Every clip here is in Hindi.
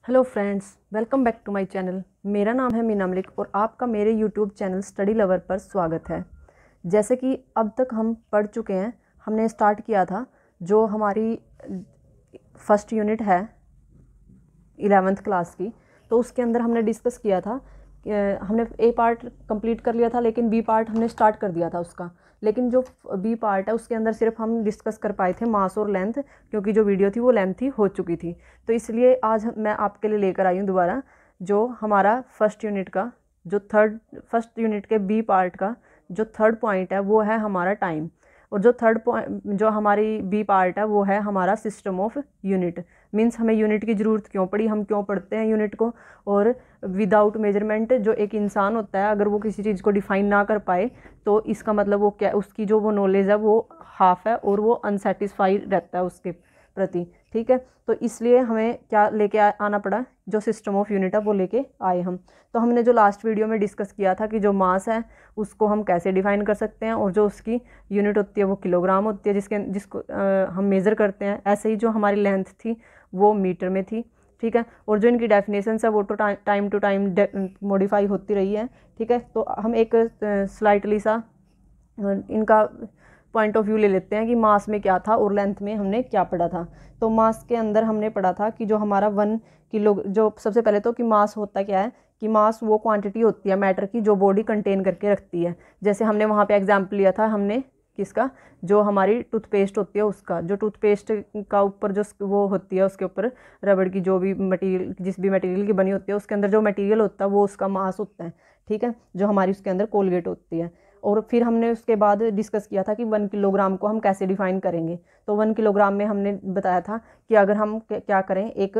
Hello friends, welcome back to my channel. मेरा नाम है मीना मलिक और आपका मेरे यूट्यूब चैनल स्टडी लवर पर स्वागत है। जैसे कि अब तक हम पढ़ चुके हैं, हमने स्टार्ट किया था जो हमारी फर्स्ट यूनिट है 11th क्लास की। तो उसके अंदर हमने डिस्कस किया था, हमने ए पार्ट कंप्लीट कर लिया था, लेकिन बी पार्ट हमने स्टार्ट कर दिया था उसका। लेकिन जो बी पार्ट है उसके अंदर सिर्फ हम डिस्कस कर पाए थे मास और लेंथ, क्योंकि जो वीडियो थी वो लेंथी हो चुकी थी। तो इसलिए आज मैं आपके लिए लेकर आई हूँ दोबारा जो हमारा फर्स्ट यूनिट का जो फर्स्ट यूनिट के बी पार्ट का जो थर्ड पॉइंट है वो है हमारा टाइम। और जो थर्ड पॉइंट जो हमारी बी पार्ट है वो है हमारा सिस्टम ऑफ यूनिट। मीन्स हमें यूनिट की ज़रूरत क्यों पड़ी, हम क्यों पढ़ते हैं यूनिट को। और विदाउट मेजरमेंट जो एक इंसान होता है, अगर वो किसी चीज़ को डिफाइन ना कर पाए तो इसका मतलब वो क्या, उसकी जो वो नॉलेज है वो हाफ है और वो अनसेटिस्फाइड रहता है उसके प्रति। ठीक है, तो इसलिए हमें क्या लेके आना पड़ा, जो सिस्टम ऑफ यूनिट है वो लेके आए हम। तो हमने जो लास्ट वीडियो में डिस्कस किया था कि जो मास है उसको हम कैसे डिफाइन कर सकते हैं, और जो उसकी यूनिट होती है वो किलोग्राम होती है, जिसको हम मेज़र करते हैं। ऐसे ही जो हमारी लेंथ थी वो मीटर में थी। ठीक है, और जो इनकी डेफिनेशन है वो तो टाइम टू टाइम मॉडिफाई होती रही है। ठीक है, तो हम एक स्लाइटली सा इनका पॉइंट ऑफ व्यू ले लेते हैं कि मास में क्या था और लेंथ में हमने क्या पढ़ा था। तो मास के अंदर हमने पढ़ा था कि जो हमारा 1 किलो, जो सबसे पहले तो कि मास होता क्या है, कि मास वो क्वांटिटी होती है मैटर की जो बॉडी कंटेन करके रखती है। जैसे हमने वहाँ पे एग्जाम्पल लिया था, हमने किसका, जो हमारी टूथपेस्ट होती है उसका। जो टूथपेस्ट का ऊपर जो वो होती है उसके ऊपर रबड़ की जो भी मटेरियल, जिस भी मटेरियल की बनी होती है उसके अंदर जो मटेरियल होता है वो उसका मास होता है। ठीक है, जो हमारी उसके अंदर कोलगेट होती है। और फिर हमने उसके बाद डिस्कस किया था कि 1 किलोग्राम को हम कैसे डिफाइन करेंगे। तो 1 किलोग्राम में हमने बताया था कि अगर हम क्या करें, एक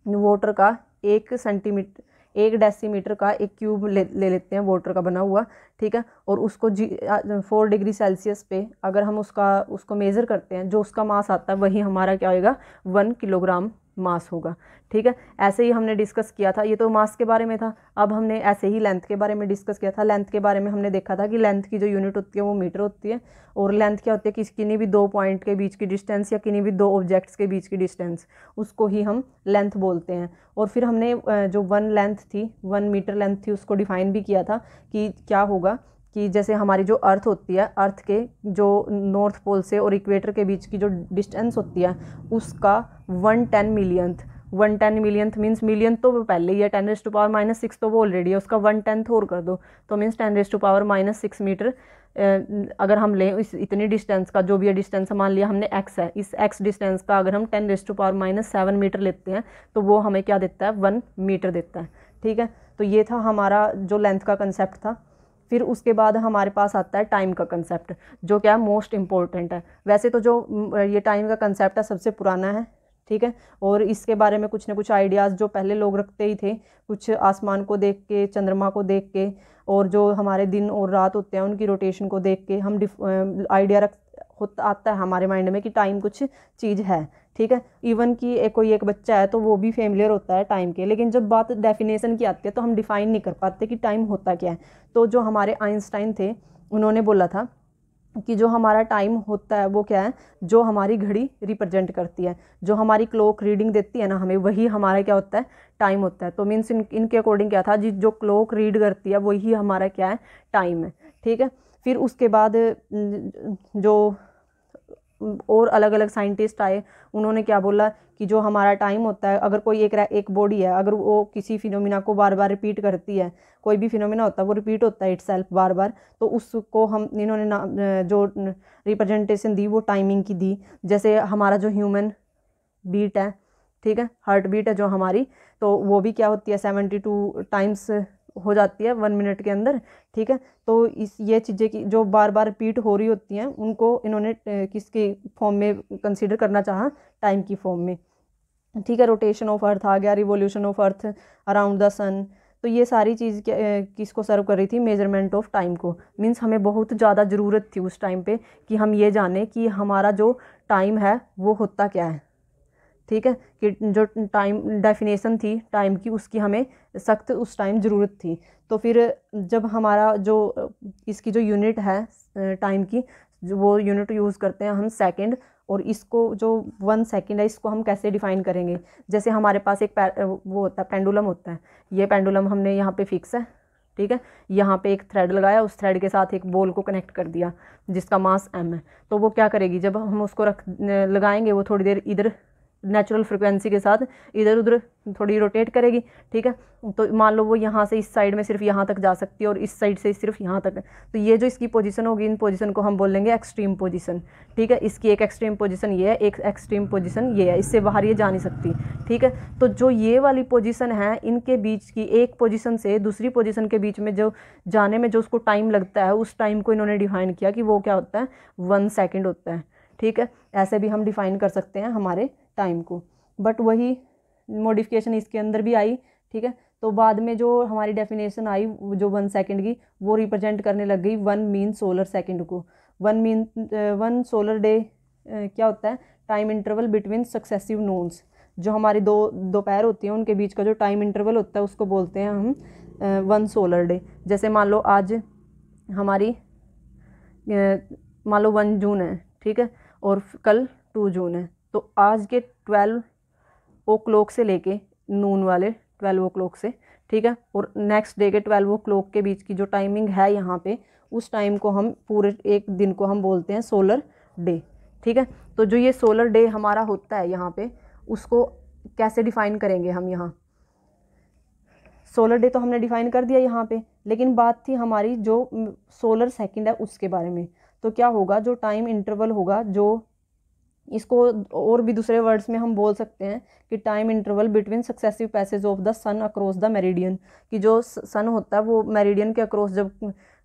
वाटर का 1 डेसीमीटर का एक क्यूब ले लेते हैं वाटर का बना हुआ। ठीक है, और उसको 4 डिग्री सेल्सियस पे अगर हम उसको मेज़र करते हैं, जो उसका मास आता है वही हमारा क्या होगा, 1 किलोग्राम मास होगा। ठीक है, ऐसे ही हमने डिस्कस किया था। ये तो मास के बारे में था। अब हमने ऐसे ही लेंथ के बारे में डिस्कस किया था। लेंथ के बारे में हमने देखा था कि लेंथ की जो यूनिट होती है वो मीटर होती है। और लेंथ क्या होती है, किन्हीं भी 2 पॉइंट के बीच की डिस्टेंस या किन्हीं भी 2 ऑब्जेक्ट्स के बीच की डिस्टेंस, उसको ही हम लेंथ बोलते हैं। और फिर हमने जो 1 मीटर लेंथ थी उसको डिफाइन भी किया था कि क्या होगा, कि जैसे हमारी जो अर्थ होती है, अर्थ के जो नॉर्थ पोल से और इक्वेटर के बीच की जो डिस्टेंस होती है उसका 1/10 मिलियंथ। 1/10 मिलियंथ मीन्स मिलियन तो पहले ही है, 10⁻⁻6 तो वो ऑलरेडी है, उसका 1/10 और कर दो तो मीन्स 10⁻⁻6 मीटर। अगर हम लें इतनी डिस्टेंस का, जो भी है डिस्टेंस मान लिया हमने x है, इस x डिस्टेंस का अगर हम 10⁻⁻7 मीटर लेते हैं तो वो हमें क्या देता है, 1 मीटर देता है। ठीक है, तो ये था हमारा जो लेंथ का कंसेप्ट था। फिर उसके बाद हमारे पास आता है टाइम का कंसेप्ट, जो क्या मोस्ट इम्पोर्टेंट है। वैसे तो जो ये टाइम का कंसेप्ट है सबसे पुराना है। ठीक है, और इसके बारे में कुछ ना कुछ आइडियाज़ जो पहले लोग रखते ही थे, कुछ आसमान को देख के, चंद्रमा को देख के, और जो हमारे दिन और रात होते हैं उनकी रोटेशन को देख के हम आइडिया आता है हमारे माइंड में कि टाइम कुछ चीज़ है। ठीक है, इवन कि कोई एक बच्चा है तो वो भी फेमिलियर होता है टाइम के, लेकिन जब बात डेफिनेशन की आती है तो हम डिफाइन नहीं कर पाते कि टाइम होता क्या है। तो जो हमारे आइंस्टाइन थे उन्होंने बोला था कि जो हमारा टाइम होता है वो क्या है, जो हमारी घड़ी रिप्रेजेंट करती है, जो हमारी क्लॉक रीडिंग देती है ना हमें, वही हमारा क्या होता है, टाइम होता है। तो मीन्स इनके अकॉर्डिंग क्या था, जो क्लॉक रीड करती है वही हमारा क्या है, टाइम है। ठीक है, फिर उसके बाद जो और अलग अलग साइंटिस्ट आए, उन्होंने क्या बोला कि जो हमारा टाइम होता है, अगर कोई एक बॉडी है, अगर वो किसी फिनोमिना को बार बार रिपीट करती है, कोई भी फिनोमिना होता है वो रिपीट होता है इटसेल्फ बार बार, तो उसको हम इन्होंने जो रिप्रेजेंटेशन दी वो टाइमिंग की दी। जैसे हमारा जो ह्यूमन बीट है, ठीक है, हार्ट बीट है जो हमारी, तो वो भी क्या होती है, 72 टाइम्स हो जाती है 1 मिनट के अंदर। ठीक है, तो ये चीज़ें की जो बार बार रिपीट हो रही होती हैं उनको इन्होंने किसके फॉर्म में कंसीडर करना चाहा, टाइम की फॉर्म में। ठीक है, रोटेशन ऑफ अर्थ आ गया, revolution of earth around the sun. तो ये सारी चीज़ किसको सर्व कर रही थी, मेजरमेंट ऑफ टाइम को। मीन्स हमें बहुत ज़्यादा ज़रूरत थी उस टाइम पे कि हम ये जानें कि हमारा जो टाइम है वो होता क्या है। ठीक है, कि जो टाइम डेफिनेशन थी टाइम की उसकी हमें सख्त उस टाइम ज़रूरत थी। तो फिर जब हमारा जो इसकी जो यूनिट है टाइम की, वो यूनिट यूज़ करते हैं हम सेकंड और इसको जो 1 सेकंड है इसको हम कैसे डिफाइन करेंगे। जैसे हमारे पास एक वो होता है, पेंडुलम होता है। ये पेंडुलम हमने यहाँ पे फिक्स है, ठीक है। यहाँ पे एक थ्रेड लगाया, उस थ्रेड के साथ एक बॉल को कनेक्ट कर दिया जिसका मास m है। तो वो क्या करेगी, जब हम उसको लगाएंगे वो थोड़ी देर इधर नेचुरल फ्रिक्वेंसी के साथ इधर उधर थोड़ी रोटेट करेगी, ठीक है। तो मान लो वो यहाँ से इस साइड में सिर्फ यहाँ तक जा सकती है और इस साइड से सिर्फ यहाँ तक है। तो ये जो इसकी पोजीशन होगी, इन पोजीशन को हम बोल लेंगे एक्सट्रीम पोजीशन, ठीक है। इसकी एक एक्सट्रीम पोजीशन ये है, एक एक्सट्रीम पोजीशन ये है, इससे बाहर ये जा नहीं सकती, ठीक है। तो जो ये वाली पोजीशन है, इनके बीच की एक पोजीशन से दूसरी पोजीशन के बीच में जो जाने में जो उसको टाइम लगता है, उस टाइम को इन्होंने डिफाइन किया कि वो क्या होता है, 1 सेकेंड होता है, ठीक है। ऐसे भी हम डिफाइन कर सकते हैं हमारे टाइम को, बट वही मॉडिफिकेशन इसके अंदर भी आई, ठीक है। तो बाद में जो हमारी डेफिनेशन आई जो 1 सेकंड की, वो रिप्रेजेंट करने लग गई 1 मीन सोलर सेकंड को। 1 सोलर डे क्या होता है, time interval between successive Nunes. जो हमारी दोपहर होती है उनके बीच का जो टाइम इंटरवल होता है उसको बोलते हैं हम 1 सोलर डे। जैसे मान लो आज हमारी मान लो 1 जून है, ठीक है, और कल 2 जून है। तो आज के 12 ओ क्लॉक से लेके नून वाले 12 ओ क्लॉक से, ठीक है, और नेक्स्ट डे के 12 ओ क्लॉक के बीच की जो टाइमिंग है यहाँ पे, उस टाइम को हम पूरे एक दिन को हम बोलते हैं सोलर डे, ठीक है। तो जो ये सोलर डे हमारा होता है यहाँ पे, उसको कैसे डिफाइन करेंगे हम यहाँ। सोलर डे तो हमने डिफाइन कर दिया यहाँ पे, लेकिन बात थी हमारी जो सोलर सेकंड है उसके बारे में। तो क्या होगा, जो टाइम इंटरवल होगा, जो इसको और भी दूसरे वर्ड्स में हम बोल सकते हैं कि time interval between successive passage of the sun across the meridian, कि जो सन होता है वो मेरिडियन के अक्रॉस जब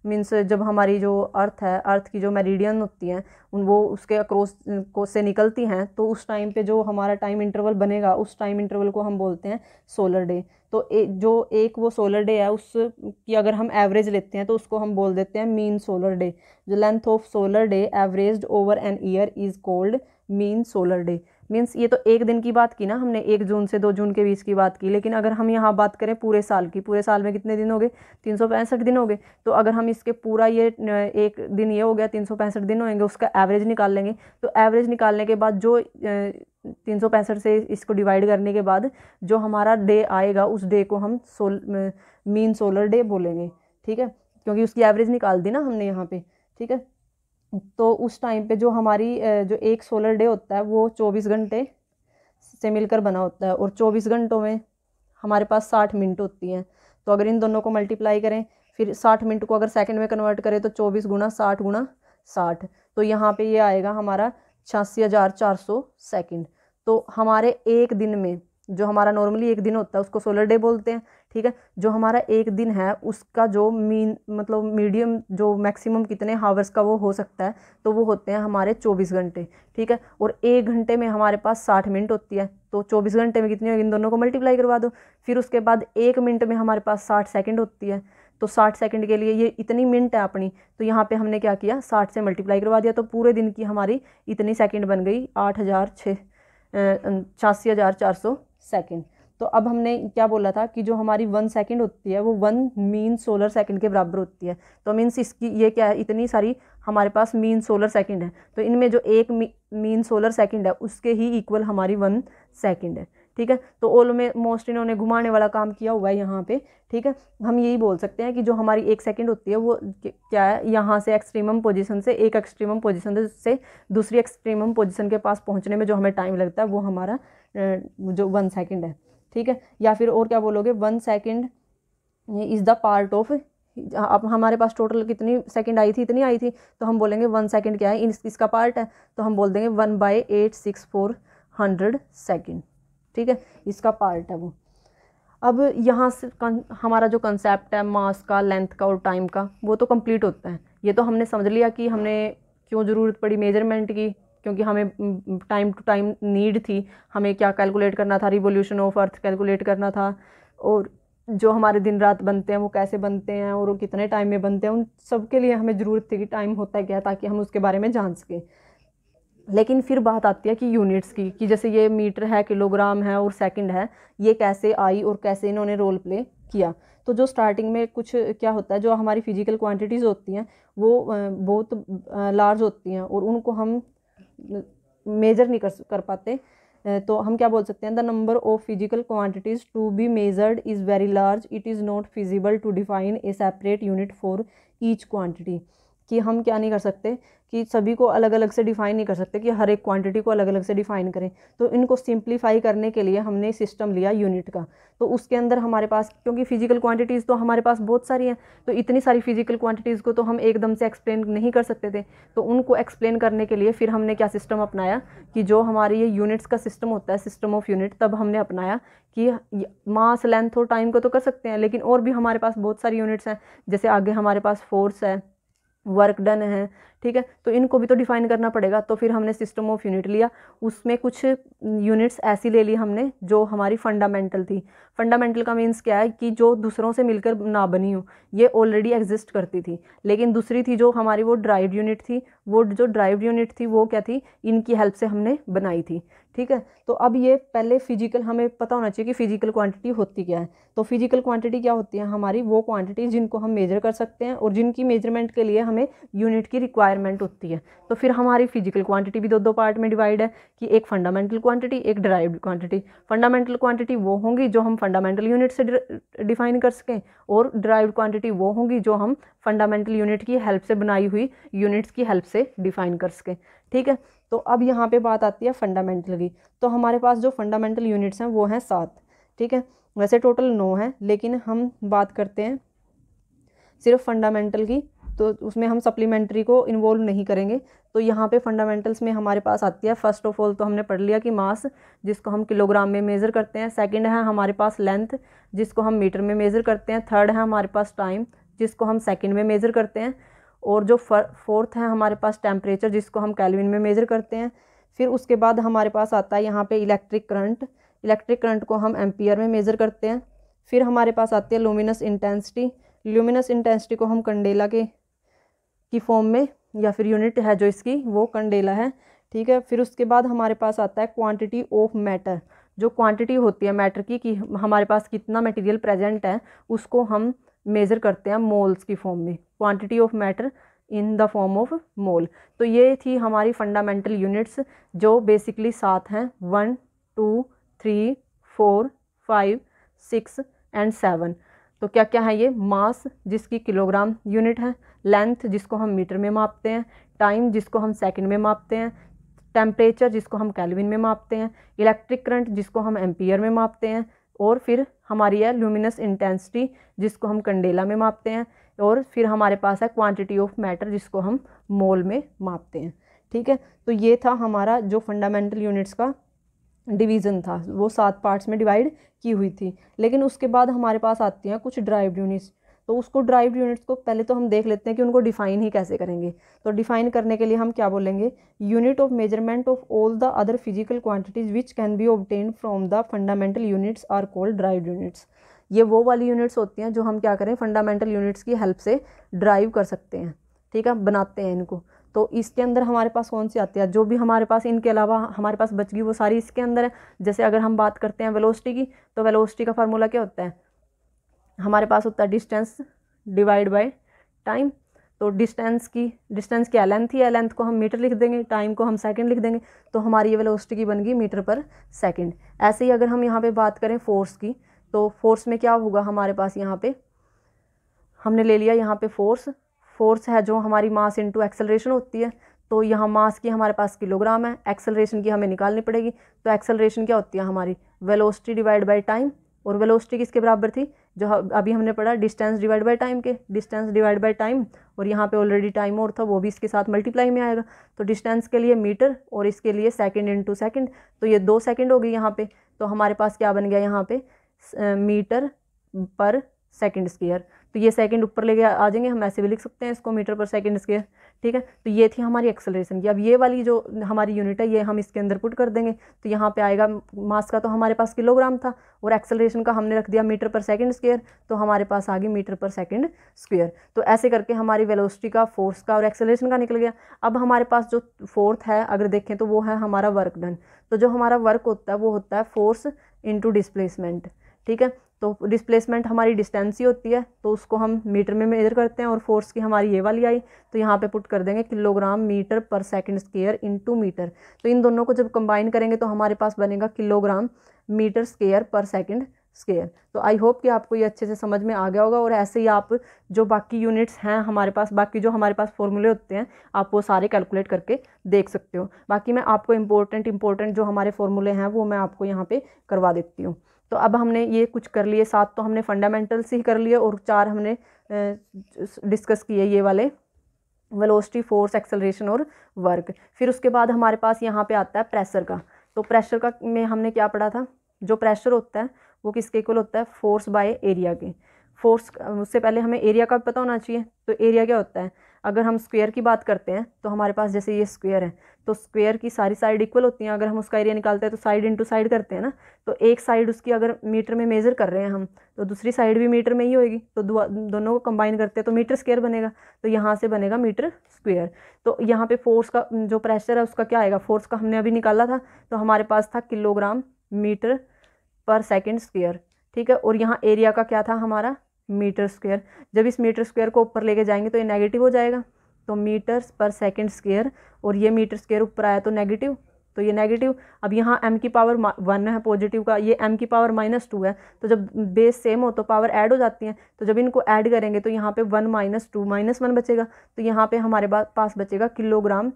मीन्स जब हमारी जो अर्थ है, अर्थ की जो मेरिडियन होती हैं वो उसके अक्रॉस को से निकलती हैं, तो उस टाइम पे जो हमारा टाइम इंटरवल बनेगा, उस टाइम इंटरवल को हम बोलते हैं सोलर डे। तो जो एक वो सोलर डे है उस की अगर हम एवरेज लेते हैं तो उसको हम बोल देते हैं मीन सोलर डे। जो length of solar day averaged over an year is called mean solar day. Means ये तो एक दिन की बात की ना हमने, 1 जून से 2 जून के बीच की बात की, लेकिन अगर हम यहाँ बात करें पूरे साल की, पूरे साल में कितने दिन हो गए, 365 दिन हो गए। तो अगर हम इसके पूरा ये एक दिन ये हो गया, 365 दिन होंगे, उसका एवरेज निकाल लेंगे। तो एवरेज निकालने के बाद जो 365 से इसको डिवाइड करने के बाद जो हमारा डे आएगा, उस डे को हम मीन सोलर डे बोलेंगे, ठीक है, क्योंकि उसकी एवरेज निकाल दी ना हमने यहाँ पे, ठीक है। तो उस टाइम पे जो हमारी जो एक सोलर डे होता है वो 24 घंटे से मिलकर बना होता है, और 24 घंटों में हमारे पास 60 मिनट होती हैं। तो अगर इन दोनों को मल्टीप्लाई करें, फिर 60 मिनट को अगर सेकंड में कन्वर्ट करें तो 24 गुना 60 गुना 60, तो यहाँ पे ये आएगा हमारा 86,400 सेकंड। तो हमारे एक दिन में जो हमारा नॉर्मली एक दिन होता है उसको सोलर डे बोलते हैं, ठीक है। जो हमारा एक दिन है उसका जो मीन मतलब मीडियम जो मैक्सिमम कितने हावर्स का वो हो सकता है, तो वो होते हैं हमारे 24 घंटे, ठीक है। और 1 घंटे में हमारे पास 60 मिनट होती है, तो 24 घंटे में कितनी होगी, इन दोनों को मल्टीप्लाई करवा दो। फिर उसके बाद 1 मिनट में हमारे पास 60 सेकंड होती है, तो 60 सेकंड के लिए ये इतनी मिनट है अपनी, तो यहाँ पे हमने क्या किया, 60 से मल्टीप्लाई करवा दिया, तो पूरे दिन की हमारी इतनी सेकंड बन गई 86,400 सेकंड। तो अब हमने क्या बोला था कि जो हमारी 1 सेकंड होती है वो 1 मीन सोलर सेकंड के बराबर होती है। तो मीन्स इसकी ये क्या है, इतनी सारी हमारे पास मीन सोलर सेकंड है, तो इनमें जो एक मीन सोलर सेकंड है उसके ही इक्वल हमारी 1 सेकंड है, ठीक है। तो ऑल में मोस्ट इन्होंने घुमाने वाला काम किया हुआ है यहाँ पे, ठीक है। हम यही बोल सकते हैं कि जो हमारी 1 सेकंड होती है वो क्या है, यहाँ से एक्सट्रीमम पोजीशन से एक एक्सट्रीमम पोजीशन से दूसरी एक्सट्रीमम पोजीशन के पास पहुँचने में जो हमें टाइम लगता है वो हमारा जो 1 सेकंड है, ठीक है। या फिर और क्या बोलोगे, 1 second is the part of, अब हमारे पास टोटल कितनी सेकंड आई थी, इतनी आई थी, तो हम बोलेंगे 1 सेकंड क्या है, इसका पार्ट है, तो हम बोल देंगे 1/86400 सेकंड, ठीक है, इसका पार्ट है वो। अब यहाँ से हमारा जो कंसेप्ट है मास का, लेंथ का और टाइम का, वो तो कंप्लीट होता है। ये तो हमने समझ लिया कि हमने क्यों ज़रूरत पड़ी मेजरमेंट की, क्योंकि हमें टाइम टू टाइम नीड थी, हमें क्या कैलकुलेट करना था, रिवोल्यूशन ऑफ अर्थ कैलकुलेट करना था, और जो हमारे दिन रात बनते हैं वो कैसे बनते हैं और वो कितने टाइम में बनते हैं, उन सब के लिए हमें ज़रूरत थी कि टाइम होता है क्या, ताकि हम उसके बारे में जान सकें। लेकिन फिर बात आती है कि यूनिट्स की, कि जैसे ये मीटर है, किलोग्राम है और सेकंड है, ये कैसे आई और कैसे इन्होंने रोल प्ले किया। तो जो स्टार्टिंग में कुछ क्या होता है, जो हमारी फिजिकल क्वांटिटीज़ होती हैं वो बहुत लार्ज होती हैं, और उनको हम मेजर नहीं कर पाते, तो हम क्या बोल सकते हैं, the number of physical quantities to be measured is very large, it is not feasible to define a separate unit for each quantity. कि हम क्या नहीं कर सकते कि सभी को अलग अलग से डिफाइन नहीं कर सकते, कि हर एक क्वांटिटी को अलग अलग से डिफाइन करें। तो इनको सिंप्लीफाई करने के लिए हमने सिस्टम लिया यूनिट का। तो उसके अंदर हमारे पास, क्योंकि फिजिकल क्वांटिटीज़ तो हमारे पास बहुत सारी हैं, तो इतनी सारी फिजिकल क्वांटिटीज़ को तो हम एकदम से एक्सप्लेन नहीं कर सकते थे। तो उनको एक्सप्लेन करने के लिए फिर हमने क्या सिस्टम अपनाया कि जो हमारे ये यूनिट्स का सिस्टम होता है, सिस्टम ऑफ यूनिट, तब हमने अपनाया कि मास, लेंथ और टाइम को तो कर सकते हैं, लेकिन और भी हमारे पास बहुत सारी यूनिट्स हैं। जैसे आगे हमारे पास फोर्स है, वर्क डन है, ठीक है, तो इनको भी तो डिफाइन करना पड़ेगा। तो फिर हमने सिस्टम ऑफ यूनिट लिया, उसमें कुछ यूनिट्स ऐसी ले ली हमने जो हमारी फंडामेंटल थी। फंडामेंटल का मीन्स क्या है कि जो दूसरों से मिलकर ना बनी हो, ये ऑलरेडी एग्जिस्ट करती थी। लेकिन दूसरी थी जो हमारी, वो ड्राइव्ड यूनिट थी। वो जो ड्राइव्ड यूनिट थी वो क्या थी, इनकी हेल्प से हमने बनाई थी, ठीक है। तो अब ये पहले फिजिकल, हमें पता होना चाहिए कि फिजिकल क्वांटिटी होती क्या है। तो फिजिकल क्वांटिटी क्या होती है हमारी, वो क्वांटिटी जिनको हम मेजर कर सकते हैं और जिनकी मेजरमेंट के लिए हमें यूनिट की रिक्वायरमेंट होती है। तो फिर हमारी फिजिकल क्वांटिटी भी दो पार्ट में डिवाइड है कि एक फंडामेंटल क्वांटिटी, एक डिराइव्ड क्वांटिटी। फंडामेंटल क्वांटिटी वो होंगी जो हम फंडामेंटल यूनिट से डिफाइन कर सकें, और डिराइव्ड क्वांटिटी वो होंगी जो हम फंडामेंटल यूनिट की हेल्प से बनाई हुई यूनिट्स की हेल्प से डिफाइन कर सकें, ठीक है। तो अब यहाँ पे बात आती है फंडामेंटल की। तो हमारे पास जो फंडामेंटल यूनिट्स हैं वो हैं 7, ठीक है। वैसे टोटल 9 हैं, लेकिन हम बात करते हैं सिर्फ फंडामेंटल की, तो उसमें हम सप्लीमेंट्री को इन्वॉल्व नहीं करेंगे। तो यहाँ पे फंडामेंटल्स में हमारे पास आती है, फर्स्ट ऑफ ऑल तो हमने पढ़ लिया कि मास, जिसको हम किलोग्राम में मेज़र करते हैं। सेकंड है हमारे पास लेंथ, जिसको हम मीटर में मेज़र करते हैं। थर्ड है हमारे पास टाइम, जिसको हम सेकंड में मेज़र करते हैं। और जो फोर्थ है हमारे पास टेम्परेचर, जिसको हम केल्विन में मेज़र करते हैं। फिर उसके बाद हमारे पास आता है यहाँ पे इलेक्ट्रिक करंट। इलेक्ट्रिक करंट को हम एम्पियर में मेज़र करते हैं। फिर हमारे पास आती है लुमिनस इंटेंसिटी। लुमिनस इंटेंसिटी को हम कंडेला की फॉर्म में, या फिर यूनिट है जो इसकी, वो कंडेला है, ठीक है। फिर उसके बाद हमारे पास आता है क्वांटिटी ऑफ मैटर। जो क्वांटिटी होती है मैटर की, कि हमारे पास कितना मटेरियल प्रेजेंट है, उसको हम मेज़र करते हैं मोल्स की फॉर्म में। Quantity of matter in the form of mole. तो ये थी हमारी फंडामेंटल यूनिट्स, जो बेसिकली 7 हैं, 1 2 3 4 5 6 एंड 7। तो क्या क्या है ये, मास जिसकी किलोग्राम यूनिट है, लेंथ जिसको हम मीटर में मापते हैं, टाइम जिसको हम सेकंड में मापते हैं, टेम्परेचर जिसको हम केल्विन में मापते हैं, इलेक्ट्रिक करंट जिसको हम एम्पियर में मापते हैं, और फिर हमारी है ल्यूमिनस इंटेंसिटी जिसको हम कंडेला में मापते हैं, और फिर हमारे पास है क्वांटिटी ऑफ मैटर जिसको हम मोल में मापते हैं, ठीक है। तो ये था हमारा जो फंडामेंटल यूनिट्स का डिवीज़न था, वो 7 पार्ट्स में डिवाइड की हुई थी। लेकिन उसके बाद हमारे पास आती हैं कुछ ड्राइव्ड यूनिट्स। तो उसको ड्राइव्ड यूनिट्स को पहले तो हम देख लेते हैं कि उनको डिफाइन ही कैसे करेंगे। तो डिफाइन करने के लिए हम क्या बोलेंगे, unit of measurement of all the other physical quantities which can be obtained from the fundamental units are called derived units. ये वो वाली यूनिट्स होती हैं जो हम क्या करें, फंडामेंटल यूनिट्स की हेल्प से ड्राइव कर सकते हैं, ठीक है, बनाते हैं इनको। तो इसके अंदर हमारे पास कौन सी आती है, जो भी हमारे पास इनके अलावा हमारे पास बच गई वो सारी इसके अंदर है। जैसे अगर हम बात करते हैं वेलोसिटी की, तो वेलोसिटी का फार्मूला क्या होता है, हमारे पास होता है डिस्टेंस डिवाइड बाय टाइम। तो डिस्टेंस क्या लेंथ ही है, लेंथ को हम मीटर लिख देंगे, टाइम को हम सेकंड लिख देंगे, तो हमारी ये वेलोसिटी की बन गई मीटर पर सेकंड। ऐसे ही अगर हम यहाँ पे बात करें फोर्स की, तो फोर्स में क्या होगा, हमारे पास यहाँ पे हमने ले लिया यहाँ पे फोर्स है जो हमारी मास इंटू एक्सेलरेशन होती है। तो यहाँ मास की हमारे पास किलोग्राम है, एक्सेलरेशन की हमें निकालनी पड़ेगी। तो एक्सेलरेशन क्या होती है हमारी, वेलोसिटी डिवाइड बाय टाइम। और वेलोसिटी किसके बराबर थी, जो अभी हमने पढ़ा, डिस्टेंस डिवाइड बाय टाइम के, डिस्टेंस डिवाइड बाय टाइम। और यहाँ पे ऑलरेडी टाइम और था, वो भी इसके साथ मल्टीप्लाई में आएगा। तो डिस्टेंस के लिए मीटर और इसके लिए सेकंड इंटू सेकंड, तो ये 2 सेकंड हो गई यहाँ पे। तो हमारे पास क्या बन गया यहाँ पे, मीटर पर सेकंड स्क्वायर। तो ये सेकंड ऊपर लेके आ जाएंगे, हम ऐसे भी लिख सकते हैं इसको, मीटर पर सेकंड स्क्वायर, ठीक है। तो ये थी हमारी एक्सेलरेशन की। अब ये वाली जो हमारी यूनिट है, ये हम इसके अंदर पुट कर देंगे। तो यहाँ पे आएगा, मास का तो हमारे पास किलोग्राम था, और एक्सेलरेशन का हमने रख दिया मीटर पर सेकंड स्क्वायर, तो हमारे पास आ गई मीटर पर सेकंड स्क्वायर। तो ऐसे करके हमारी वेलोसिटी का, फोर्स का और एक्सेलरेशन का निकल गया। अब हमारे पास जो फोर्थ है अगर देखें, तो वो है हमारा वर्क डन। तो जो हमारा वर्क होता है वो होता है फोर्स इंटू डिस्प्लेसमेंट, ठीक है। तो डिस्प्लेसमेंट हमारी डिस्टेंस ही होती है, तो उसको हम मीटर में मेजर करते हैं, और फोर्स की हमारी ये वाली आई, तो यहाँ पे पुट कर देंगे kilogram metre per second square into metre. तो इन दोनों को जब कंबाइन करेंगे तो हमारे पास बनेगा किलोग्राम मीटर स्क्वायर पर सेकंड स्क्वायर। तो आई होप कि आपको ये अच्छे से समझ में आ गया होगा, और ऐसे ही आप जो बाकी यूनिट्स हैं हमारे पास, बाकी जो हमारे पास फॉर्मूले होते हैं, आप वो सारे कैलकुलेट करके देख सकते हो। बाकी मैं आपको इम्पोर्टेंट जो हमारे फॉर्मूले हैं वो मैं आपको यहाँ पे करवा देती हूँ। तो अब हमने ये कुछ कर लिए, 7 तो हमने फंडामेंटल्स ही कर लिए, और 4 हमने डिस्कस किए ये वाले वेलोसिटी, फोर्स, एक्सेलरेशन और वर्क। फिर उसके बाद हमारे पास यहाँ पे आता है प्रेशर का। तो प्रेशर का में हमने क्या पढ़ा था, जो प्रेशर होता है वो किसके इक्वल होता है, फोर्स बाय एरिया के। फोर्स, उससे पहले हमें एरिया का पता होना चाहिए। तो एरिया क्या होता है, अगर हम स्क्वायर की बात करते हैं तो हमारे पास जैसे ये स्क्वायर है, तो स्क्वायर की सारी साइड इक्वल होती हैं। अगर हम उसका एरिया निकालते हैं तो साइड इंटू साइड करते हैं ना, तो एक साइड उसकी अगर मीटर में मेजर कर रहे हैं हम, तो दूसरी साइड भी मीटर में ही होगी, तो दोनों को कंबाइन करते हैं तो मीटर स्क्वायर बनेगा। तो यहाँ से बनेगा मीटर स्क्वायर। तो यहाँ पे फोर्स का जो प्रेशर है उसका क्या आएगा, फोर्स का हमने अभी निकाला था, तो हमारे पास था kilogram metre per second square, ठीक है। और यहाँ एरिया का क्या था हमारा, मीटर स्क्वायर। जब इस मीटर स्क्वायर को ऊपर लेके जाएंगे तो ये नेगेटिव हो जाएगा, तो मीटर्स पर सेकंड स्क्वायर, और ये मीटर स्क्वायर ऊपर आया तो नेगेटिव, तो ये नेगेटिव। अब यहाँ m की पावर 1 है पॉजिटिव का, ये m की पावर -2 है, तो जब बेस सेम हो तो पावर ऐड हो जाती है, तो जब इनको ऐड करेंगे तो यहाँ पे 1 - 2 -1 बचेगा, तो यहाँ पे हमारे पास बचेगा किलोग्राम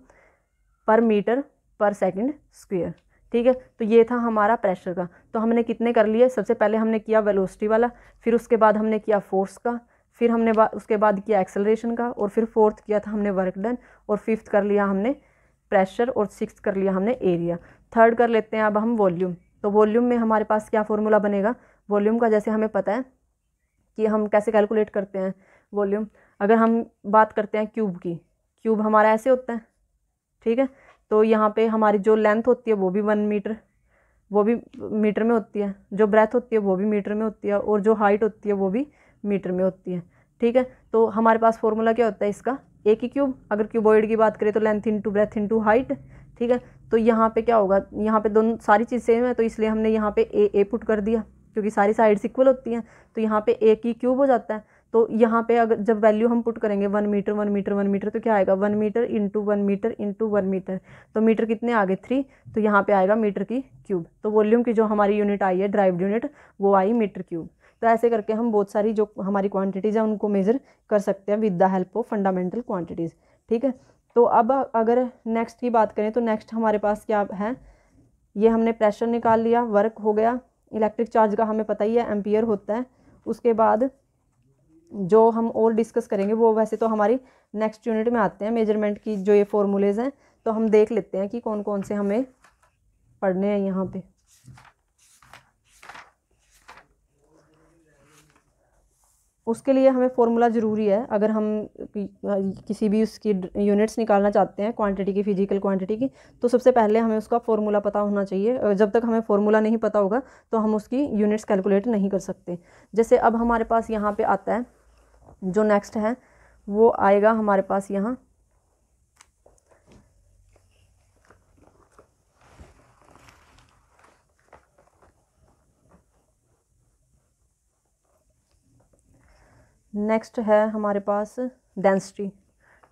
पर मीटर पर सेकंड स्क्वायर, ठीक है। तो ये था हमारा प्रेशर का। तो हमने कितने कर लिए, सबसे पहले हमने किया वेलोसिटी वाला, फिर उसके बाद हमने किया फोर्स का, फिर हमने उसके बाद किया एक्सेलरेशन का, और फिर फोर्थ किया था हमने वर्क डन, और फिफ्थ कर लिया हमने प्रेशर, और सिक्स्थ कर लिया हमने एरिया। थर्ड कर लेते हैं अब हम वॉल्यूम। तो वॉल्यूम में हमारे पास क्या फॉर्मूला बनेगा, वॉल्यूम का जैसे हमें पता है कि हम कैसे कैलकुलेट करते हैं वॉल्यूम। अगर हम बात करते हैं क्यूब की, क्यूब हमारा ऐसे होता है, ठीक है। तो यहाँ पे हमारी जो लेंथ होती है वो भी 1 मीटर, वो भी मीटर में होती है, जो ब्रेथ होती है वो भी मीटर में होती है, और जो हाइट होती है वो भी मीटर में होती है, ठीक है। तो हमारे पास फॉर्मूला क्या होता है इसका, ए की क्यूब। अगर क्यूबॉइड की बात करें तो length into breadth into height, ठीक है। तो यहाँ पे क्या होगा, यहाँ पे दोनों सारी चीज़ सेम है, तो इसलिए हमने यहाँ पे ए पुट कर दिया, क्योंकि सारी साइड्स इक्वल होती हैं, तो यहाँ पे ए की क्यूब हो जाता है। तो यहाँ पे अगर जब वैल्यू हम पुट करेंगे 1 मीटर 1 मीटर 1 मीटर, तो क्या आएगा 1 metre into 1 metre into 1 metre, तो मीटर कितने आ गए 3, तो यहाँ पे आएगा मीटर की क्यूब। तो वॉल्यूम की जो हमारी यूनिट आई है ड्राइव्ड यूनिट, वो आई मीटर क्यूब। तो ऐसे करके हम बहुत सारी जो हमारी क्वांटिटीज़ हैं उनको मेज़र कर सकते हैं with the help of fundamental quantities, ठीक है। तो अब अगर नेक्स्ट की बात करें तो नेक्स्ट हमारे पास क्या है, ये हमने प्रेशर निकाल लिया, वर्क हो गया, इलेक्ट्रिक चार्ज का हमें पता ही है एम्पियर होता है। उसके बाद जो हम और डिस्कस करेंगे वो वैसे तो हमारी नेक्स्ट यूनिट में आते हैं, मेजरमेंट की जो ये फॉर्मूलेज़ हैं, तो हम देख लेते हैं कि कौन कौन से हमें पढ़ने हैं यहाँ पे। उसके लिए हमें फॉर्मूला ज़रूरी है, अगर हम किसी भी उसकी यूनिट्स निकालना चाहते हैं क्वांटिटी की, फिजिकल क्वांटिटी की, तो सबसे पहले हमें उसका फॉर्मूला पता होना चाहिए। जब तक हमें फॉर्मूला नहीं पता होगा तो हम उसकी यूनिट्स कैलकुलेट नहीं कर सकते। जैसे अब हमारे पास यहाँ पे आता है जो नेक्स्ट है, वो आएगा हमारे पास यहाँ नेक्स्ट है हमारे पास डेंसिटी।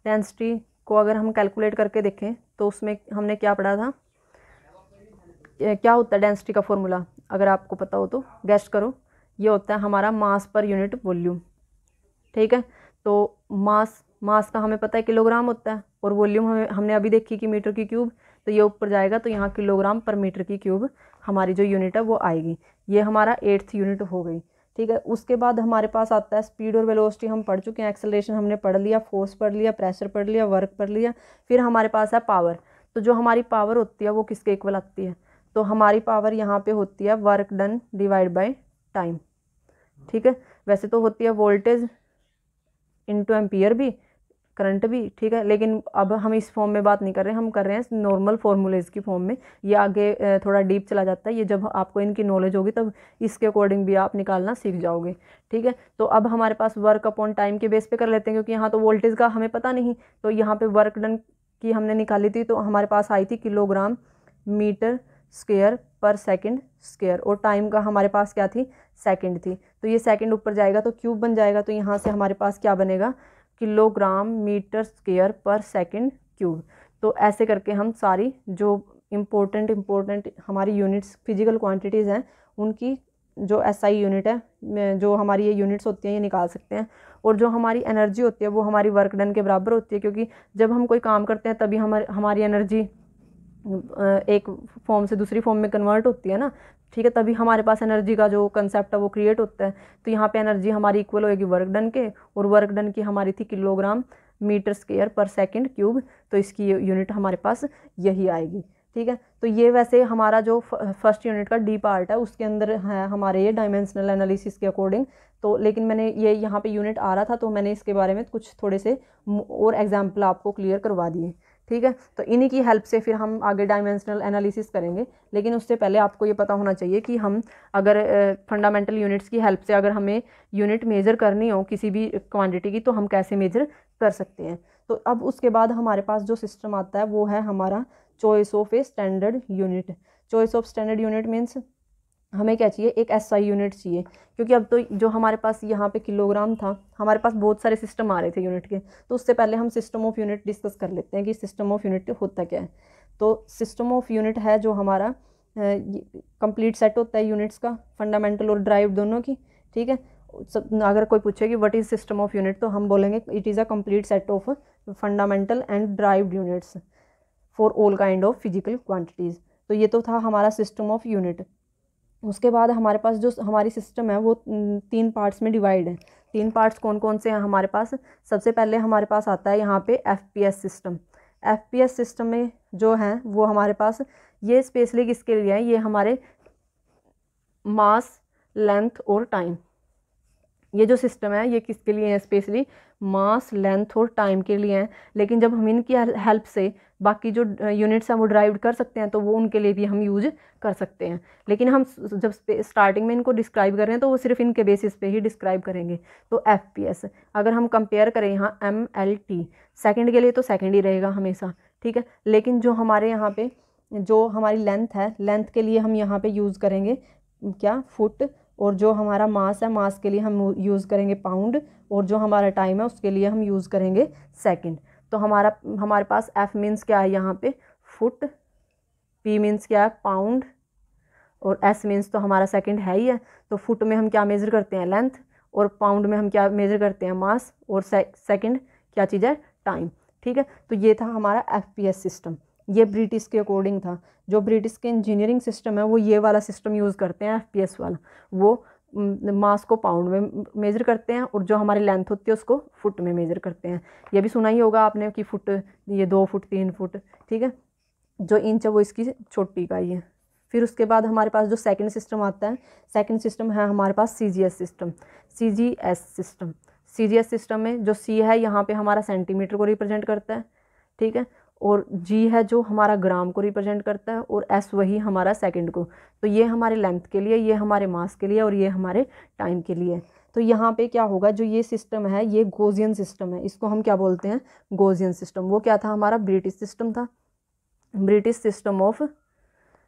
डेंसिटी को अगर हम कैलकुलेट करके देखें तो उसमें हमने क्या पढ़ा था, क्या होता है डेंसिटी का फॉर्मूला, अगर आपको पता हो तो गेस करो। ये होता है हमारा मास पर यूनिट वॉल्यूम, ठीक है। तो मास का हमें पता है किलोग्राम होता है, और वॉल्यूम हमने अभी देखी कि मीटर की क्यूब, तो ये ऊपर जाएगा तो यहाँ किलोग्राम पर मीटर की क्यूब हमारी जो यूनिट है वो आएगी। ये हमारा 8th यूनिट हो गई, ठीक है। उसके बाद हमारे पास आता है स्पीड और वेलोसिटी, हम पढ़ चुके हैं। एक्सेलरेशन हमने पढ़ लिया, फोर्स पढ़ लिया, प्रेशर पढ़ लिया, वर्क पढ़ लिया। फिर हमारे पास है पावर। तो जो हमारी पावर होती है वो किसके इक्वल आती है, तो हमारी पावर यहाँ पे होती है work done divide by time, ठीक है। वैसे तो होती है वोल्टेज इंटू एम्पियर भी, करंट भी, ठीक है। लेकिन अब हम इस फॉर्म में बात नहीं कर रहे हैं, हम कर रहे हैं नॉर्मल फार्मूलेज की फॉर्म में। ये आगे थोड़ा डीप चला जाता है, ये जब आपको इनकी नॉलेज होगी तब इसके अकॉर्डिंग भी आप निकालना सीख जाओगे, ठीक है। तो अब हमारे पास वर्क अपॉन टाइम के बेस पे कर लेते हैं, क्योंकि यहाँ तो वोल्टेज का हमें पता नहीं। तो यहाँ पे वर्क डन की हमने निकाली थी, तो हमारे पास आई थी किलोग्राम मीटर स्क्वायर पर सेकंड स्क्वायर, और टाइम का हमारे पास क्या थी, सेकंड थी। तो ये सेकंड ऊपर जाएगा तो क्यूब बन जाएगा, तो यहाँ से हमारे पास क्या बनेगा, किलोग्राम मीटर स्क्वायर पर सेकंड क्यूब। तो ऐसे करके हम सारी जो इम्पोर्टेंट हमारी यूनिट्स फिजिकल क्वांटिटीज़ हैं उनकी जो SI यूनिट है, जो हमारी ये यूनिट्स होती हैं, ये निकाल सकते हैं। और जो हमारी एनर्जी होती है वो हमारी वर्क डन के बराबर होती है, क्योंकि जब हम कोई काम करते हैं तभी हमारी एनर्जी एक फॉर्म से दूसरी फॉर्म में कन्वर्ट होती है ना, ठीक है, तभी हमारे पास एनर्जी का जो कंसेप्ट है वो क्रिएट होता है। तो यहाँ पे एनर्जी हमारी इक्वल होएगी वर्क डन के, और वर्क डन की हमारी थी किलोग्राम मीटर स्क्वायर पर सेकंड क्यूब, तो इसकी यूनिट हमारे पास यही आएगी, ठीक है। तो ये वैसे हमारा जो फर्स्ट यूनिट का डी पार्ट है उसके अंदर है हमारे ये डायमेंशनल एनालिसिस के अकॉर्डिंग। तो लेकिन मैंने ये यहाँ पे यूनिट आ रहा था तो मैंने इसके बारे में कुछ थोड़े से और एग्जाम्पल आपको क्लियर करवा दिए, ठीक है। तो इन्हीं की हेल्प से फिर हम आगे डायमेंशनल एनालिसिस करेंगे, लेकिन उससे पहले आपको ये पता होना चाहिए कि हम अगर फंडामेंटल यूनिट्स की हेल्प से अगर हमें यूनिट मेज़र करनी हो किसी भी क्वांटिटी की तो हम कैसे मेज़र कर सकते हैं। तो अब उसके बाद हमारे पास जो सिस्टम आता है वो है हमारा choice of a standard unit. Choice of standard unit means हमें क्या चाहिए, एक SI यूनिट चाहिए, क्योंकि अब तो जो हमारे पास यहाँ पे किलोग्राम था, हमारे पास बहुत सारे सिस्टम आ रहे थे यूनिट के, तो उससे पहले हम सिस्टम ऑफ यूनिट डिस्कस कर लेते हैं कि सिस्टम ऑफ यूनिट होता क्या है। तो सिस्टम ऑफ यूनिट है जो हमारा कंप्लीट सेट होता है यूनिट्स का, फंडामेंटल और ड्राइव दोनों की, ठीक है। अगर कोई पूछे कि what is system of unit, तो हम बोलेंगे it is a complete set of fundamental and derived units for all kind of physical quantities. तो ये तो था हमारा सिस्टम ऑफ यूनिट। उसके बाद हमारे पास जो हमारी सिस्टम है वो 3 पार्ट्स में डिवाइड है। 3 पार्ट्स कौन कौन से हैं हमारे पास, सबसे पहले हमारे पास आता है यहाँ पे FPS सिस्टम। FPS सिस्टम में जो है वो हमारे पास ये स्पेशली किसके लिए है, ये हमारे मास, लेंथ और टाइम, ये जो सिस्टम है ये किसके लिए है, स्पेशली मास, लेंथ और टाइम के लिए हैं। लेकिन जब हम इनकी हेल्प से बाकी जो यूनिट्स हैं वो ड्राइव कर सकते हैं तो वो उनके लिए भी हम यूज कर सकते हैं। लेकिन हम जब स्टार्टिंग में इनको डिस्क्राइब कर रहे हैं तो वो सिर्फ इनके बेसिस पे ही डिस्क्राइब करेंगे। तो FPS अगर हम कंपेयर करें यहाँ MLT, सेकंड के लिए तो सेकंड ही रहेगा हमेशा, ठीक है। लेकिन जो हमारे यहाँ पे जो हमारी लेंथ है, लेंथ के लिए हम यहाँ पे यूज़ करेंगे क्या, फुट, और जो हमारा मास है, मास के लिए हम यूज़ करेंगे पाउंड, और जो हमारा टाइम है उसके लिए हम यूज़ करेंगे सेकंड। तो हमारे पास F मीन्स क्या है यहाँ पे, फुट, P मीन्स क्या है, पाउंड, और S मीन्स तो हमारा सेकंड है ही है। तो फुट में हम क्या मेज़र करते हैं, लेंथ, और पाउंड में हम क्या मेज़र करते हैं, मास, और सेकंड क्या चीज़ है, टाइम, ठीक है। तो ये था हमारा FPS सिस्टम, ये ब्रिटिश के अकॉर्डिंग था। जो ब्रिटिश के इंजीनियरिंग सिस्टम है वो ये वाला सिस्टम यूज़ करते हैं, FPS वाला। वो मास को पाउंड में मेज़र करते हैं और जो हमारी लेंथ होती है उसको फुट में मेज़र करते हैं। ये भी सुना ही होगा आपने कि फुट, ये 2 फुट 3 फुट, ठीक है। जो इंच है वो इसकी छोटी इकाई है। फिर उसके बाद हमारे पास जो सेकंड सिस्टम आता है, सेकंड सिस्टम है हमारे पास CGS सिस्टम। CGS सिस्टम में जो C है यहाँ पे हमारा सेंटीमीटर को रिप्रेजेंट करता है, ठीक है, और G है जो हमारा ग्राम को रिप्रेजेंट करता है, और S वही हमारा सेकंड को। तो ये हमारे लेंथ के लिए, ये हमारे मास के लिए, और ये हमारे टाइम के लिए। तो यहाँ पे क्या होगा, जो ये सिस्टम है ये गॉसियन सिस्टम है, इसको हम क्या बोलते हैं, गॉसियन सिस्टम। वो क्या था, हमारा ब्रिटिश सिस्टम था, ब्रिटिश सिस्टम ऑफ।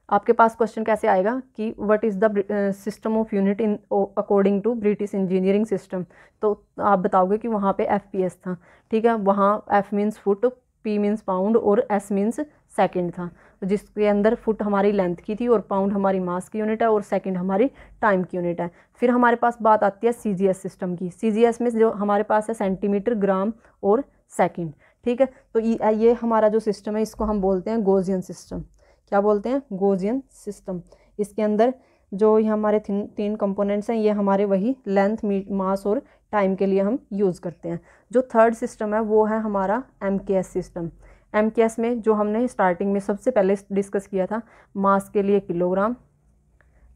आपके पास क्वेश्चन कैसे आएगा कि what is the system of unit in according to British engineering system, तो आप बताओगे कि वहाँ पे FPS था, ठीक है। वहाँ F means foot, P means pound, और S मीन्स सेकंड था, जिसके अंदर फुट हमारी लेंथ की थी, और पाउंड हमारी मास की यूनिट है, और सेकंड हमारी टाइम की यूनिट है। फिर हमारे पास बात आती है CGS सिस्टम की। CGS में जो हमारे पास है सेंटीमीटर, ग्राम और सेकंड, ठीक है। तो ये हमारा जो सिस्टम है इसको हम बोलते हैं गॉसियन सिस्टम। क्या बोलते हैं, गॉसियन सिस्टम। इसके अंदर जो ये हमारे 3 कंपोनेंट्स हैं, ये हमारे वही लेंथ, मास और टाइम के लिए हम यूज़ करते हैं। जो थर्ड सिस्टम है वो है हमारा MKS सिस्टम। MKS में जो हमने स्टार्टिंग में सबसे पहले डिस्कस किया था, मास के लिए किलोग्राम,